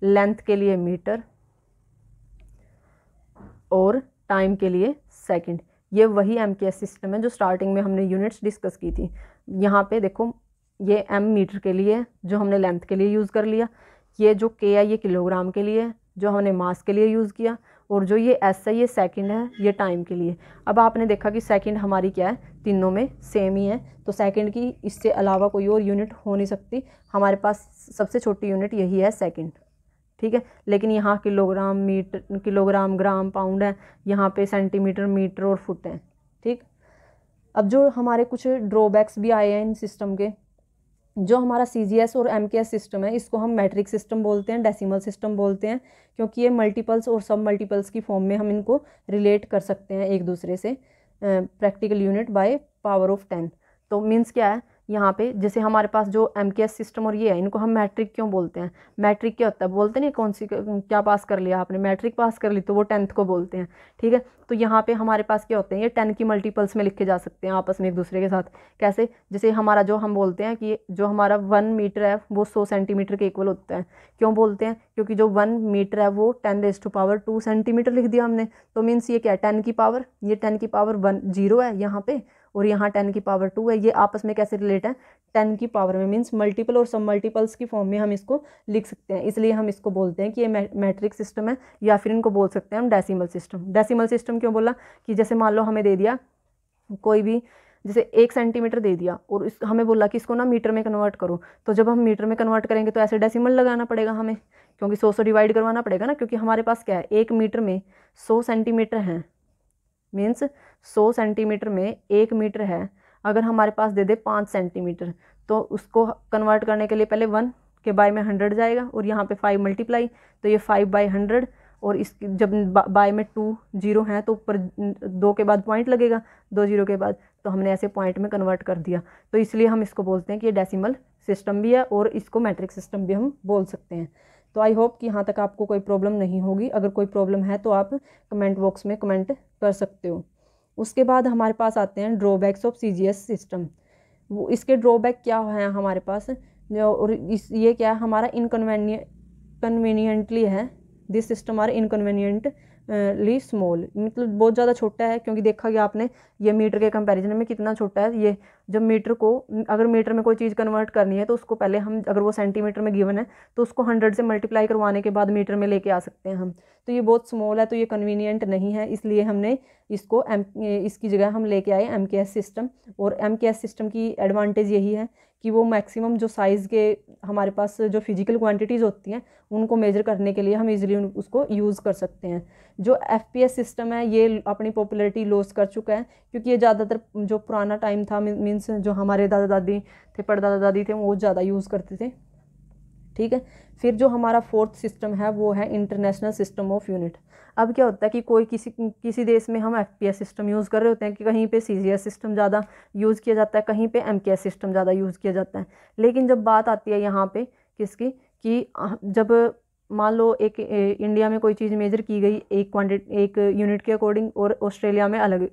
लेंथ के लिए मीटर, और टाइम के लिए सेकंड। ये वही MKS सिस्टम है जो स्टार्टिंग में हमने यूनिट्स डिस्कस की थी। यहाँ पे देखो, ये M मीटर के लिए है जो हमने लेंथ के लिए यूज़ कर लिया, ये जो K है ये किलोग्राम के लिए है, जो हमने मास के लिए यूज़ किया, और जो ये SI ये सेकंड है, ये टाइम के लिए। अब आपने देखा कि सेकंड हमारी क्या है, तीनों में सेम ही है, तो सेकंड की इससे अलावा कोई और यूनिट हो नहीं सकती, हमारे पास सबसे छोटी यूनिट यही है सेकंड, ठीक है। लेकिन यहाँ किलोग्राम, मीटर, किलोग्राम, ग्राम, पाउंड है, यहाँ पे सेंटीमीटर, मीटर और फुट है, ठीक। अब जो हमारे कुछ ड्रॉबैक्स भी आए हैं इन सिस्टम के, जो हमारा CGS और MKS सिस्टम है, इसको हम मैट्रिक सिस्टम बोलते हैं, डेसिमल सिस्टम बोलते हैं, क्योंकि ये मल्टीपल्स और सब मल्टीपल्स की फॉर्म में हम इनको रिलेट कर सकते हैं एक दूसरे से, practical unit by power of 10। तो मीन्स क्या है, यहाँ पे जैसे हमारे पास जो MKS सिस्टम और ये है, इनको हम मैट्रिक क्यों बोलते हैं? मैट्रिक क्या होता है, बोलते नहीं कौन सी क्या पास कर लिया आपने, मैट्रिक पास कर ली तो वो 10th को बोलते हैं, ठीक है। तो यहाँ पे हमारे पास क्या होते हैं, ये 10 की मल्टीपल्स में लिखे जा सकते हैं आपस में एक दूसरे के साथ। कैसे? जैसे हमारा जो हम बोलते हैं कि जो हमारा 1 मीटर है वो 100 सेंटीमीटर के इक्वल होता है। क्यों बोलते हैं? क्योंकि जो 1 मीटर है वो 10⁻² सेंटीमीटर लिख दिया हमने, तो मीन्स ये क्या है, 10 की पावर, ये 10 की पावर 1 0 है यहाँ पे, और यहाँ 10 की पावर 2 है। ये आपस में कैसे रिलेट है, 10 की पावर में, मीन्स मल्टीपल और सब मल्टीपल्स की फॉर्म में हम इसको लिख सकते हैं, इसलिए हम इसको बोलते हैं कि ये मैट्रिक सिस्टम है, या फिर इनको बोल सकते हैं हम डेसिमल सिस्टम। डेसिमल सिस्टम क्यों बोला कि जैसे मान लो हमें दे दिया कोई भी, जैसे 1 सेंटीमीटर दे दिया और हमें बोला कि इसको ना मीटर में कन्वर्ट करो, तो जब हम मीटर में कन्वर्ट करेंगे तो ऐसे डेसिमल लगाना पड़ेगा हमें, क्योंकि 100 से डिवाइड करवाना पड़ेगा ना, क्योंकि हमारे पास क्या है, 1 मीटर में 100 सेंटीमीटर हैं, मीन्स 100 सेंटीमीटर में 1 मीटर है। अगर हमारे पास दे दे 5 सेंटीमीटर, तो उसको कन्वर्ट करने के लिए पहले 1 के बाय में 100 जाएगा, और यहाँ पे 5 मल्टीप्लाई, तो ये 5/100, और इस जब बाय में 2 0 हैं तो ऊपर 2 के बाद पॉइंट लगेगा, 2 0 के बाद, तो हमने ऐसे पॉइंट में कन्वर्ट कर दिया। तो इसलिए हम इसको बोलते हैं कि ये डेसिमल सिस्टम भी है, और इसको मैट्रिक सिस्टम भी हम बोल सकते हैं। तो आई होप कि यहाँ तक आपको कोई प्रॉब्लम नहीं होगी। अगर कोई प्रॉब्लम है तो आप कमेंट बॉक्स में कमेंट कर सकते हो। उसके बाद हमारे पास आते हैं ड्रॉबैक्स ऑफ CGS सिस्टम। वो इसके ड्रॉबैक क्या हैं हमारे पास, और ये क्या है, हमारा कन्वीनियंटली है, दिस सिस्टम आर इनकन्वीनियंटली स्मॉल, मतलब बहुत ज़्यादा छोटा है, क्योंकि देखा गया आपने ये मीटर के कंपैरिजन में कितना छोटा है। ये जब मीटर को, अगर मीटर में कोई चीज़ कन्वर्ट करनी है तो उसको पहले हम, अगर वो सेंटीमीटर में गिवन है तो उसको 100 से मल्टीप्लाई करवाने के बाद मीटर में लेके आ सकते हैं हम। तो ये बहुत स्मॉल है, तो ये कन्वीनियंट नहीं है, इसलिए हमने इसको इसकी जगह हम लेके आए MKS सिस्टम। और MKS सिस्टम की एडवांटेज यही है कि वो मैक्सिमम जो साइज़ के हमारे पास जो फिजिकल क्वांटिटीज़ होती हैं उनको मेजर करने के लिए हम इजीली उसको यूज़ कर सकते हैं। जो FPS सिस्टम है ये अपनी पॉपुलैरिटी लॉस कर चुका है, क्योंकि ये ज़्यादातर जो पुराना टाइम था, मीन्स जो हमारे दादा दादी थे, परदादा दादी थे, वो ज़्यादा यूज़ करते थे, ठीक है। फिर जो हमारा 4th सिस्टम है वो है इंटरनेशनल सिस्टम ऑफ यूनिट। अब क्या होता है कि कोई किसी देश में हम FPS सिस्टम यूज़ कर रहे होते हैं, कि कहीं पे CGS सिस्टम ज़्यादा यूज़ किया जाता है, कहीं पे MKS सिस्टम ज़्यादा यूज़ किया जाता है। लेकिन जब बात आती है यहाँ पे किसकी, कि जब मान लो एक इंडिया में कोई चीज़ मेजर की गई एक यूनिट के अकॉर्डिंग, और ऑस्ट्रेलिया में अलग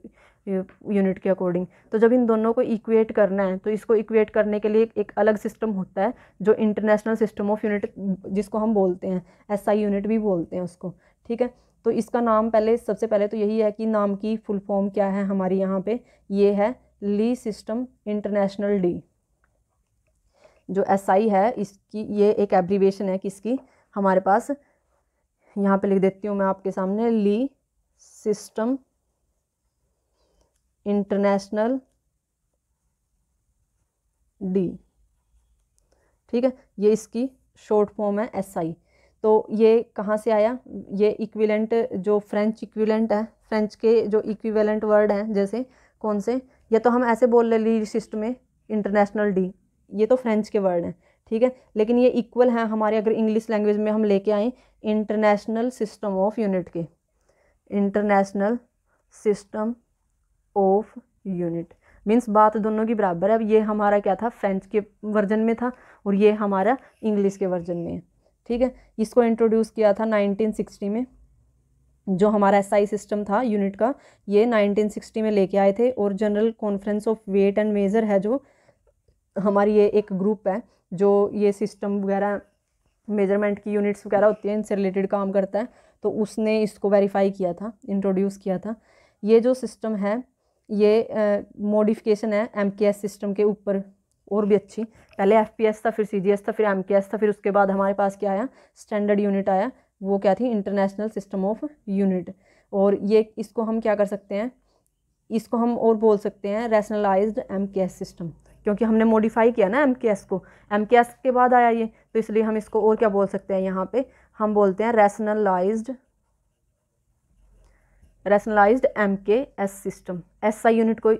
यूनिट के अकॉर्डिंग, तो जब इन दोनों को इक्वेट करना है तो इसको इक्वेट करने के लिए एक अलग सिस्टम होता है, जो इंटरनेशनल सिस्टम ऑफ यूनिट, जिसको हम बोलते हैं SI यूनिट भी बोलते हैं उसको, ठीक है। तो इसका नाम सबसे पहले तो यही है कि नाम की फुल फॉर्म क्या है हमारी यहाँ पे, ये है ली सिस्टम इंटरनेशनल डी। जो SI है इसकी ये एक एब्रीवेशन है किसकी, हमारे पास यहाँ पे लिख देती हूँ मैं आपके सामने, ली सिस्टम इंटरनेशनल डी, ठीक है। ये इसकी शॉर्ट फॉर्म है SI। तो ये कहाँ से आया, ये इक्विवेलेंट, जो फ्रेंच इक्विवेलेंट है, फ्रेंच के जो इक्विवेलेंट वर्ड हैं, जैसे कौन से, या तो हम ऐसे बोल ले ली सिस्टम में इंटरनेशनल डी, ये तो फ्रेंच के वर्ड हैं, ठीक है। लेकिन ये इक्वल हैं हमारे, अगर इंग्लिश लैंग्वेज में हम लेके आए इंटरनेशनल सिस्टम ऑफ यूनिट के, international system of unit, means बात दोनों की बराबर है। अब ये हमारा क्या था, फ्रेंच के वर्जन में था, और ये हमारा इंग्लिश के वर्जन में है, ठीक है। इसको इंट्रोड्यूस किया था 1960 में, जो हमारा SI सिस्टम था यूनिट का, ये 1960 में लेके आए थे। और general conference of weight and measure है, जो हमारी ये एक ग्रुप है जो ये सिस्टम वगैरह, मेजरमेंट की यूनिट्स वगैरह होती हैं, इनसे रिलेटेड काम करता है, तो उसने इसको वेरीफाई किया था, इंट्रोड्यूस किया था। ये जो सिस्टम है ये मॉडिफिकेशन है MKS सिस्टम के ऊपर, और भी अच्छी। पहले FPS था, फिर CGS था, फिर MKS था, फिर उसके बाद हमारे पास क्या आया, स्टैंडर्ड यूनिट आया वो क्या थी, इंटरनेशनल सिस्टम ऑफ यूनिट। और ये इसको हम क्या कर सकते हैं, इसको हम और बोल सकते हैं रैशनलाइज्ड MKS सिस्टम, क्योंकि हमने मॉडिफाई किया ना MKS को, MKS के बाद आया ये, तो इसलिए हम इसको और क्या बोल सकते हैं, यहाँ पे हम बोलते हैं rationalised MKS system. SI unit को,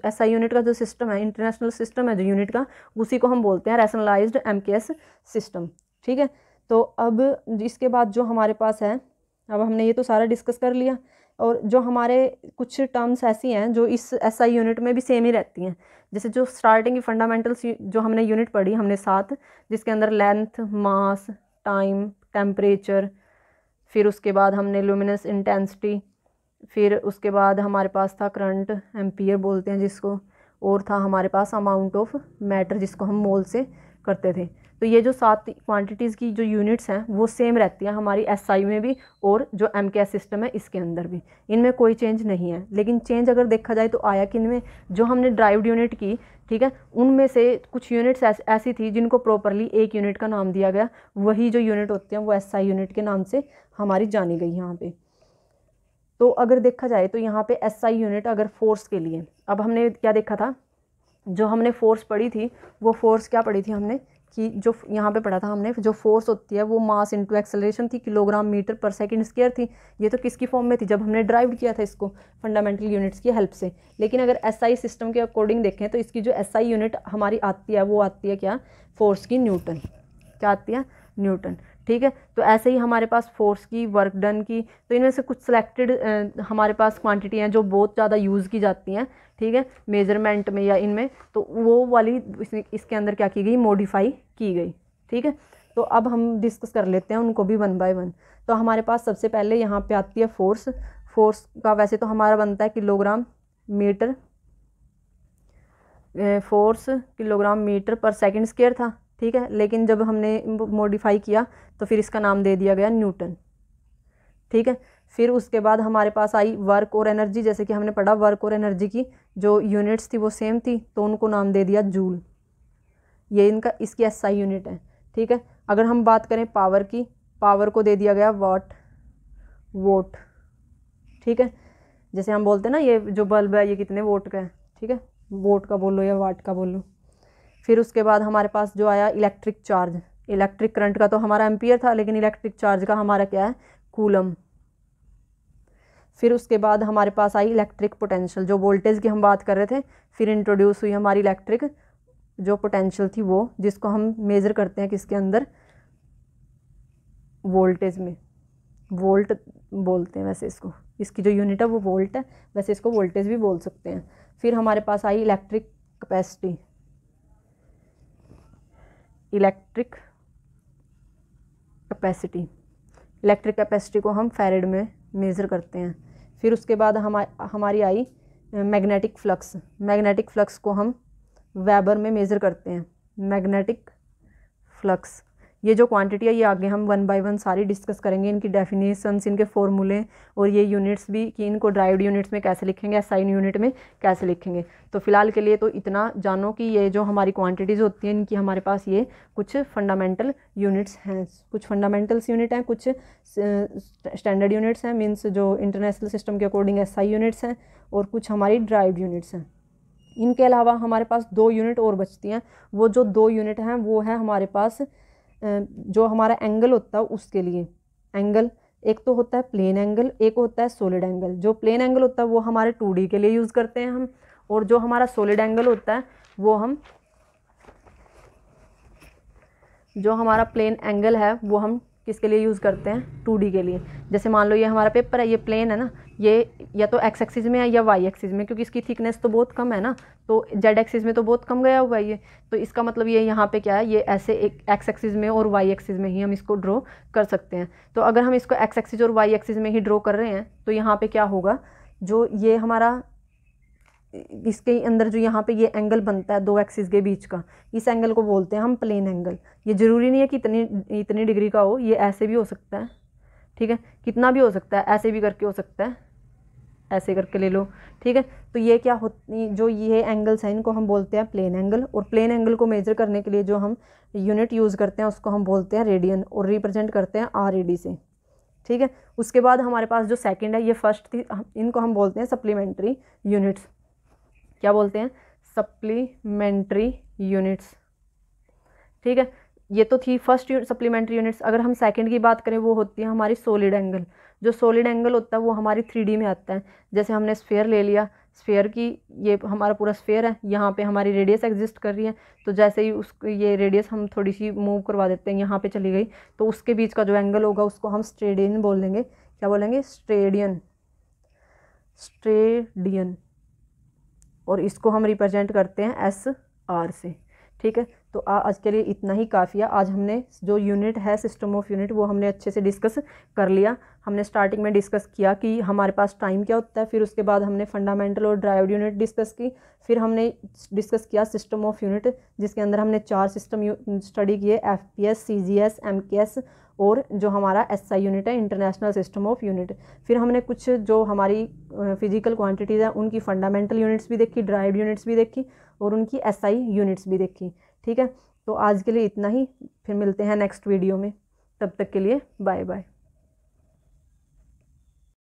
SI यूनिट का जो सिस्टम है, इंटरनेशनल सिस्टम है जो यूनिट का, उसी को हम बोलते हैं रैशनलाइज्ड MKS सिस्टम। ठीक है, तो अब इसके बाद जो हमारे पास है, अब हमने ये तो सारा डिस्कस कर लिया, और जो हमारे कुछ टर्म्स ऐसी हैं जो इस SI यूनिट में भी सेम ही रहती हैं। जैसे जो स्टार्टिंग की फंडामेंटल्स जो हमने यूनिट पढ़ी हमने 7, जिसके अंदर लेंथ, मास, टाइम, टेम्परेचर, फिर उसके बाद हमने लुमिनस इंटेंसिटी, फिर उसके बाद हमारे पास था करंट, एम्पियर बोलते हैं जिसको, और था हमारे पास अमाउंट ऑफ मैटर, जिसको हम मोल से करते थे। तो ये जो 7 क्वांटिटीज़ की जो यूनिट्स हैं वो सेम रहती हैं हमारी SI में भी, और जो MKS सिस्टम है इसके अंदर भी, इनमें कोई चेंज नहीं है। लेकिन चेंज अगर देखा जाए तो आया किन में, जो हमने ड्राइव्ड यूनिट की, ठीक है, उनमें से कुछ यूनिट्स ऐसी थी जिनको प्रॉपरली एक यूनिट का नाम दिया गया, वही जो यूनिट होते हैं वो SI यूनिट के नाम से हमारी जानी गई यहाँ पे। तो अगर देखा जाए तो यहाँ पे SI यूनिट अगर फोर्स के लिए, अब हमने क्या देखा था, जो हमने फोर्स पढ़ी थी वो फोर्स क्या पढ़ी थी हमने, कि जो यहाँ पे पढ़ा था हमने, जो फोर्स होती है वो मास इनटू एक्सेलरेशन थी, kilogram metre per second square थी। ये तो किसकी फॉर्म में थी, जब हमने ड्राइव किया था इसको फंडामेंटल यूनिट्स की हेल्प से। लेकिन अगर SI सिस्टम के अकॉर्डिंग देखें तो इसकी जो SI यूनिट हमारी आती है वो आती है क्या, फोर्स की, न्यूटन। क्या आती है, न्यूटन। ठीक है, तो ऐसे ही हमारे पास फोर्स की, वर्क डन की, तो इनमें से कुछ सिलेक्टेड हमारे पास क्वांटिटी हैं जो बहुत ज़्यादा यूज़ की जाती हैं, ठीक है, मेजरमेंट में या इनमें, तो वो वाली इसके अंदर क्या की गई, मॉडिफाई की गई। ठीक है, तो अब हम डिस्कस कर लेते हैं उनको भी 1 बाय 1। तो हमारे पास सबसे पहले यहाँ पे आती है फोर्स। फोर्स का वैसे तो हमारा बनता है kilogram metre, force kilogram metre per second square था। ठीक है, लेकिन जब हमने मॉडिफाई किया तो फिर इसका नाम दे दिया गया न्यूटन। ठीक है, फिर उसके बाद हमारे पास आई वर्क और एनर्जी। जैसे कि हमने पढ़ा वर्क और एनर्जी की जो यूनिट्स थी वो सेम थी, तो उनको नाम दे दिया जूल। ये इनका, इसकी SI यूनिट है। ठीक है, अगर हम बात करें पावर की, पावर को दे दिया गया वाट, वोट। ठीक है, जैसे हम बोलते हैं ना ये जो बल्ब है ये कितने वोट का है, ठीक है, वोट का बोलो या वाट का बोलो। फिर उसके बाद हमारे पास जो आया इलेक्ट्रिक चार्ज। इलेक्ट्रिक करंट का तो हमारा एम्पियर था, लेकिन इलेक्ट्रिक चार्ज का हमारा क्या है, कूलम। फिर उसके बाद हमारे पास आई इलेक्ट्रिक पोटेंशियल, जो वोल्टेज की हम बात कर रहे थे, फिर इंट्रोड्यूस हुई हमारी इलेक्ट्रिक जो पोटेंशियल थी वो, जिसको हम मेज़र करते हैं किसके अंदर, वोल्टेज में। वोल्ट बोलते हैं वैसे इसको, इसकी जो यूनिट है वो वोल्ट है, वैसे इसको वोल्टेज भी बोल सकते हैं। फिर हमारे पास आई इलेक्ट्रिक कैपेसिटी। इलेक्ट्रिक कैपेसिटी को हम फैरेड में मेज़र करते हैं। फिर उसके बाद हमारी आई मैग्नेटिक फ्लक्स। मैग्नेटिक फ्लक्स को हम वेबर में मेज़र करते हैं, मैग्नेटिक फ्लक्स। ये जो क्वांटिटी है ये आगे हम 1 बाय 1 सारी डिस्कस करेंगे, इनकी डेफिनेशंस, इनके फॉर्मूले, और ये यूनिट्स भी कि इनको ड्राइव्ड यूनिट्स में कैसे लिखेंगे, SI यूनिट में कैसे लिखेंगे। तो फिलहाल के लिए तो इतना जानो कि ये जो हमारी क्वांटिटीज़ होती हैं इनकी हमारे पास ये कुछ फंडामेंटल यूनिट्स हैं, कुछ फंडामेंटल्स यूनिट हैं, कुछ स्टैंडर्ड यूनिट्स हैं, मीन्स जो इंटरनेशनल सिस्टम के अकॉर्डिंग SI यूनिट्स हैं, और कुछ हमारी ड्राइव्ड यूनिट्स हैं। इनके अलावा हमारे पास 2 यूनिट और बचती हैं। वो जो 2 यूनिट हैं वो है हमारे पास जो हमारा एंगल होता है उसके लिए। एंगल एक तो होता है प्लेन एंगल, एक होता है सॉलिड एंगल। जो प्लेन एंगल होता है वो हमारे 2D के लिए यूज़ करते हैं हम, और जो हमारा सॉलिड एंगल होता है वो हम, जो हमारा प्लेन एंगल है वो हम किसके लिए यूज़ करते हैं, 2D के लिए। जैसे मान लो ये हमारा पेपर है, ये प्लेन है ना, ये या तो एक्स एक्सिस में है या वाई एक्सिस में, क्योंकि इसकी थिकनेस तो बहुत कम है ना, तो जेड एक्सिस में तो बहुत कम गया हुआ है ये, तो इसका मतलब ये यहाँ पे क्या है, ये ऐसे एक एक्स एक्सिस में और वाई एक्सिस में ही हम इसको ड्रॉ कर सकते हैं। तो अगर हम इसको एक्स एक्सिस और वाई एक्सिस में ही ड्रॉ कर रहे हैं तो यहाँ पे क्या होगा, जो ये हमारा इसके अंदर जो यहाँ पे ये एंगल बनता है 2 एक्सिस के बीच का, इस एंगल को बोलते हैं हम प्लेन एंगल। ये ज़रूरी नहीं है कि इतनी डिग्री का हो, ये ऐसे भी हो सकता है, ठीक है, कितना भी हो सकता है, ऐसे भी करके हो सकता है, ऐसे करके ले लो, ठीक है। तो ये क्या होती, जो ये एंगल्स हैं इनको हम बोलते हैं प्लेन एंगल, और प्लेन एंगल को मेजर करने के लिए जो हम यूनिट यूज़ करते हैं उसको हम बोलते हैं रेडियन, और रिप्रेजेंट करते हैं RAD से। ठीक है। उसके बाद हमारे पास जो सेकंड है, ये फर्स्ट थी, इनको हम बोलते हैं सप्लीमेंट्री यूनिट्स। क्या बोलते हैं? सप्लीमेंट्री यूनिट्स, ठीक है। ये तो थी फर्स्ट सप्लीमेंट्री यूनिट्स। अगर हम सेकंड की बात करें, वो होती है हमारी सॉलिड एंगल। जो सॉलिड एंगल होता है वो हमारी 3D में आता है। जैसे हमने स्फेयर ले लिया, स्फेयर की, ये हमारा पूरा स्फेयर है, यहाँ पे हमारी रेडियस एग्जिस्ट कर रही है, तो जैसे ही उस ये रेडियस हम थोड़ी सी मूव करवा देते हैं, यहाँ पे चली गई, तो उसके बीच का जो एंगल होगा उसको हम स्ट्रेडियन बोल देंगे। क्या बोलेंगे? स्ट्रेडियन, स्ट्रेडियन। और इसको हम रिप्रेजेंट करते हैं SR से, ठीक है। तो आज के लिए इतना ही काफ़ी है। आज हमने जो यूनिट है, सिस्टम ऑफ यूनिट, वो हमने अच्छे से डिस्कस कर लिया। हमने स्टार्टिंग में डिस्कस किया कि हमारे पास टाइम क्या होता है, फिर उसके बाद हमने फंडामेंटल और ड्राइव्ड यूनिट डिस्कस की, फिर हमने डिस्कस किया सिस्टम ऑफ यूनिट, जिसके अंदर हमने 4 सिस्टम स्टडी किए, FPS, CGS, MKS और जो हमारा SI यूनिट है, इंटरनेशनल सिस्टम ऑफ यूनिट। फिर हमने कुछ जो हमारी फिजिकल क्वांटिटीज़ हैं उनकी फंडामेंटल यूनिट्स भी देखी, ड्राइव्ड यूनिट्स भी देखी और उनकी SI यूनिट्स भी देखी, ठीक है। तो आज के लिए इतना ही, फिर मिलते हैं नेक्स्ट वीडियो में। तब तक के लिए बाय बाय।